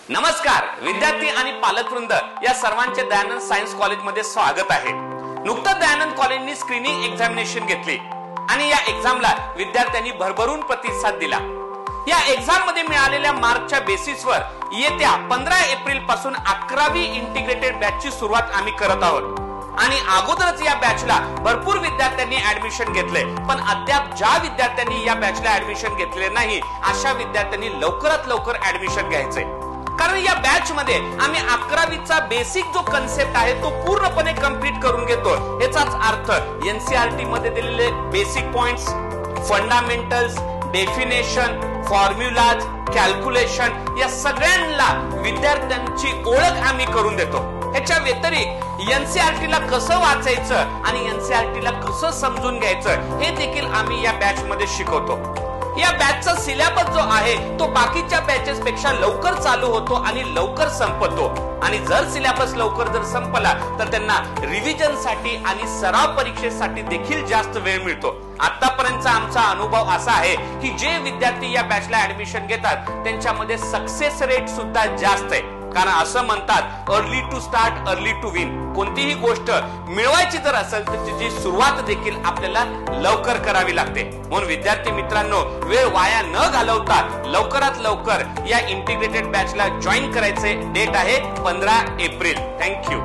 नमस्कार विद्यार्थी आणि पालकवृंद, या सर्वांचे दयानंद सायन्स कॉलेजमध्ये स्वागत आहे। नुकतंच दयानंद कॉलेजनी स्क्रीनिंग एक्झामिनेशन घेतली आणि या एक्झामला विद्यार्थ्यांनी भरभरून प्रतिसाद दिला। या एक्झाम मध्ये मिळालेल्या मार्कच्या बेसिसवर येत्या 15 एप्रिल पासून 11वी इंटिग्रेटेड बॅचची सुरुवात आम्ही करत आहोत आणि अगोदरच या बॅचला भरपूर विद्यार्थ्यांनी ऍडमिशन घेतले, पण अद्याप ज्या विद्यार्थ्यांनी या बॅचला ऍडमिशन घेतले नाही अशा विद्यार्थ्यांनी लवकरात लवकर ऍडमिशन घ्यायचे, कारण या बॅच मध्ये आम्ही 11वीचा बेसिक जो कन्सेप्ट आहे तो पूर्णपणे कंप्लीट करून घेतो। याचाच अर्थ एनसीईआरटी मध्ये दिलेले basic points, fundamentals, definition, formulas, calculation या सगळ्यांना विद्यार्थ्यांची ओळख आम्ही करून देतो। ह्याच्या व्यतिरिक्त एनसीईआरटी ला कसं वाचायचं आणि एनसीईआरटी ला कसं समजून घ्यायचं हे देखील आम्ही या बॅच मध्ये शिकवतो। या बॅचचा सिलेबस जो आहे तो बाकीच्या बॅचेस पेक्षा लवकर चालू होतो आणि लवकर संपतो, आणि जर सिलेबस लवकर संपला तर त्यांना रिव्हिजन साठी आणि सराव परीक्षेसाठी देखील जास्त वेळ मिळतो। आतापर्यंतचा आमचा अनुभव असा आहे की जे विद्यार्थी या बॅचला ऍडमिशन घेतात त्यांच्यामध्ये सक्सेस रेट सुद्धा जास्त आहे, कारण असं म्हणतात early to start early to win. कोणतीही गोष्ट मिळवायची जर असेल तर तिची सुरुवात देखील आपल्याला लवकर करावी लागते। म्हणून विद्यार्थी मित्रांनो, वेळ वाया न घालवता लवकरात लवकर या इंटिग्रेटेड बॅचला जॉईन करायचे। डेट आहे 15 एप्रिल। थँक्यू।